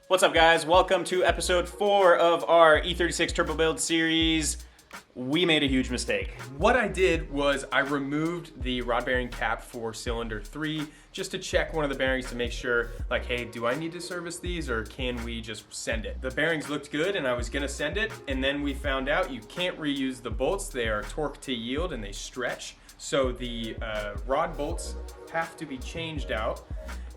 What's up, guys? Welcome to episode 4 of our E36 Turbo Build series. We made a huge mistake. What I did was I removed the rod bearing cap for cylinder 3 just to check one of the bearings to make sure, like, hey, do I need to service these or can we just send it? The bearings looked good and I was gonna send it, and then we found out you can't reuse the bolts. They are torque to yield and they stretch. So the rod bolts have to be changed out.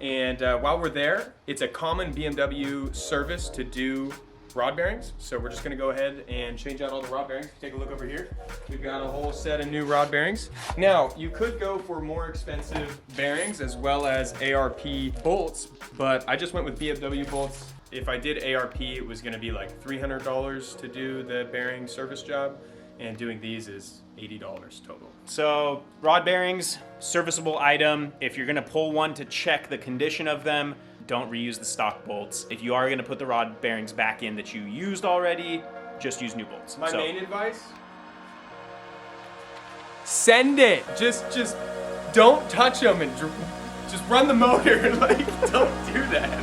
And while we're there, it's a common BMW service to do rod bearings. So we're just gonna go ahead and change out all the rod bearings. Take a look over here. We've got a whole set of new rod bearings. Now, you could go for more expensive bearings as well as ARP bolts, but I just went with BMW bolts. If I did ARP, it was gonna be like $300 to do the bearing service job, and doing these is $80 total. So, rod bearings, serviceable item. If you're gonna pull one to check the condition of them, don't reuse the stock bolts. If you are gonna put the rod bearings back in that you used already, just use new bolts. My main advice, send it. Just don't touch them and just run the motor. Like, don't do that.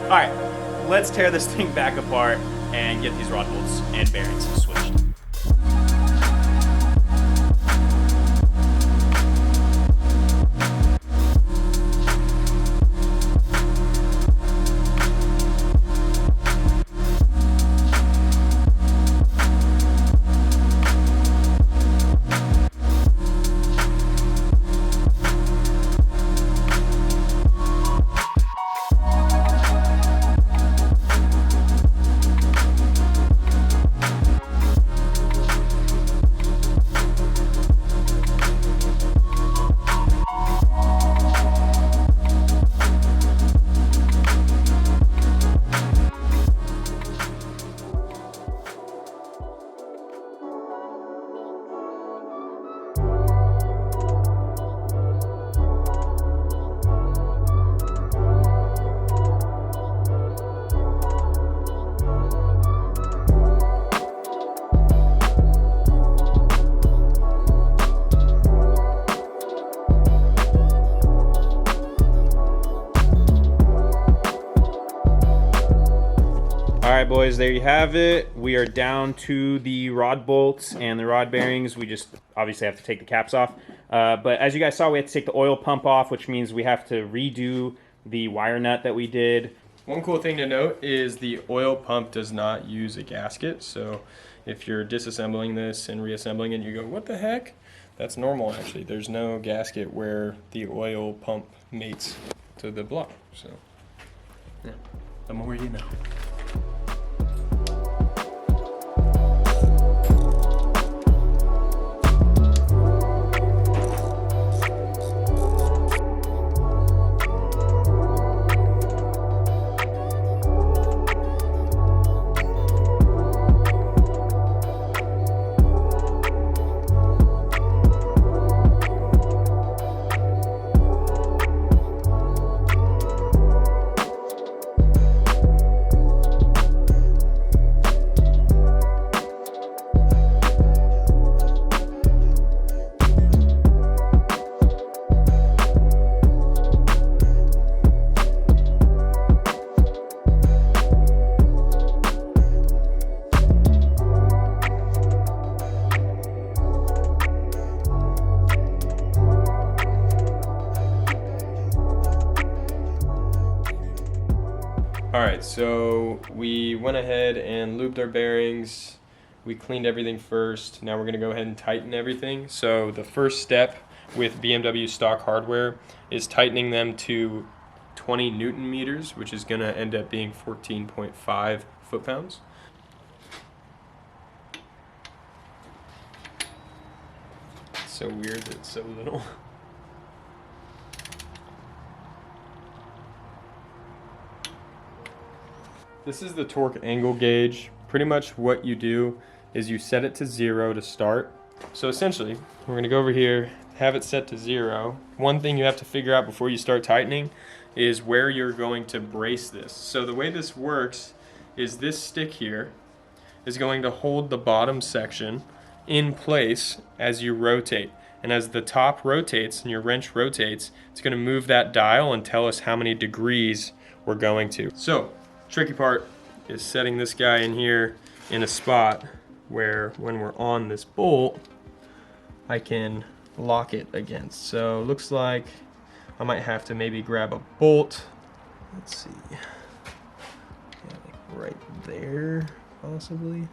All right, let's tear this thing back apart and get these rod bolts and bearings switched. All right, boys, there you have it. We are down to the rod bolts and the rod bearings. We just obviously have to take the caps off. But as you guys saw, we have to take the oil pump off, which means we have to redo the wire nut that we did. One cool thing to note is the oil pump does not use a gasket. So if you're disassembling this and reassembling it, you go, what the heck? That's normal, actually. There's no gasket where the oil pump mates to the block. So, yeah, the more you know. All right, so we went ahead and lubed our bearings. We cleaned everything first. Now we're gonna go ahead and tighten everything. So the first step with BMW stock hardware is tightening them to 20 Newton meters, which is gonna end up being 14.5 foot-pounds. It's so weird that it's so little. This is the torque angle gauge. Pretty much what you do is you set it to 0 to start. So essentially, we're gonna go over here, have it set to 0. One thing you have to figure out before you start tightening is where you're going to brace this. So the way this works is this stick here is going to hold the bottom section in place as you rotate. And as the top rotates and your wrench rotates, it's going to move that dial and tell us how many degrees we're going to. So Tricky part is setting this guy in here in a spot where when we're on this bolt, I can lock it against. So it looks like I might have to maybe grab a bolt. Let's see, yeah, like right there, possibly.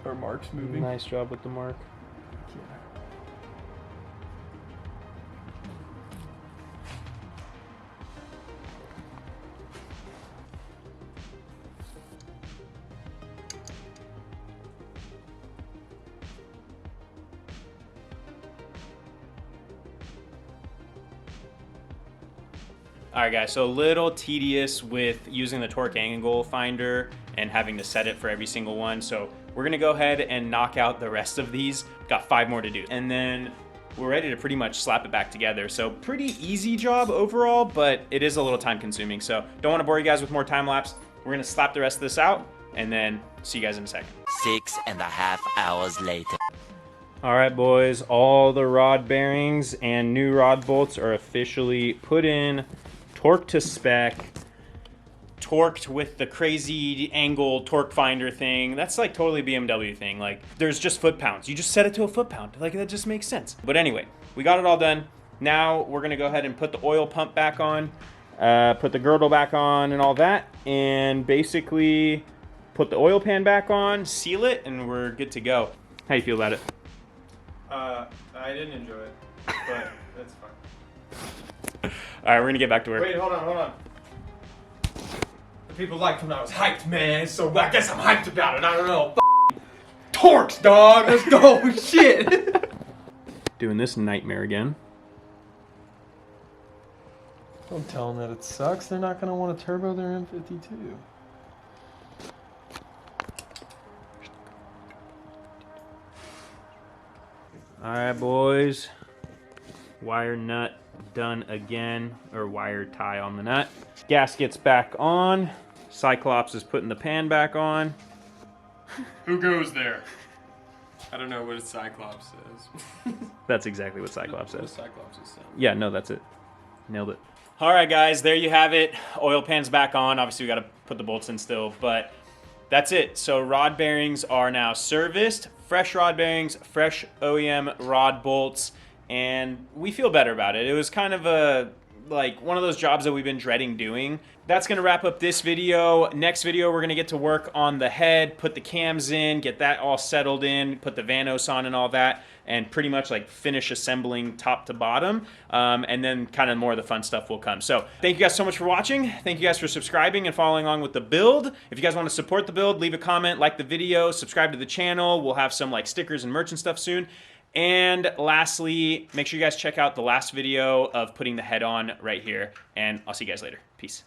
Are marks moving? Nice job with the mark. All right, guys, so a little tedious with using the torque angle finder and having to set it for every single one. So we're gonna go ahead and knock out the rest of these. Got 5 more to do. And then we're ready to pretty much slap it back together. So pretty easy job overall, but it is a little time consuming. So don't wanna bore you guys with more time lapse. We're gonna slap the rest of this out and then see you guys in a second. 6.5 hours later. All right, boys, all the rod bearings and new rod bolts are officially put in, torqued to spec, torqued with the crazy angle torque finder thing. That's like totally BMW thing. Like there's just foot-pounds. You just set it to a foot-pound. Like that just makes sense. But anyway, we got it all done. Now we're gonna go ahead and put the oil pump back on, put the girdle back on and all that, and basically put the oil pan back on, seal it, and we're good to go. How you feel about it? I didn't enjoy it, but that's fine. All right, we're gonna get back to work. Wait, hold on. The people liked when I was hyped, man, so I guess I'm hyped about it. I don't know. Torques, dog. Let's go. Shit. Doing this nightmare again. Don't tell them that it sucks. They're not gonna want to turbo their M52. All right, boys. Wire nut done again, or wire tie on the nut. Gasket's back on. Cyclops is putting the pan back on. Who goes there? I don't know what a Cyclops says. That's exactly what Cyclops What says. Cyclops is saying. Yeah, no, that's it. Nailed it. All right, guys, there you have it. Oil pan's back on. Obviously, we got to put the bolts in still, but that's it. So rod bearings are now serviced. Fresh rod bearings, fresh OEM rod bolts, and we feel better about it. It was kind of one of those jobs that we've been dreading doing. That's gonna wrap up this video. Next video, we're gonna get to work on the head, put the cams in, get that all settled in, put the Vanos on and all that, and pretty much like finish assembling top to bottom. And then kind of more of the fun stuff will come. So thank you guys so much for watching. Thank you guys for subscribing and following along with the build. If you guys want to support the build, leave a comment, like the video, subscribe to the channel. We'll have some like stickers and merch and stuff soon. And lastly, make sure you guys check out the last video of putting the head on right here. And I'll see you guys later. Peace.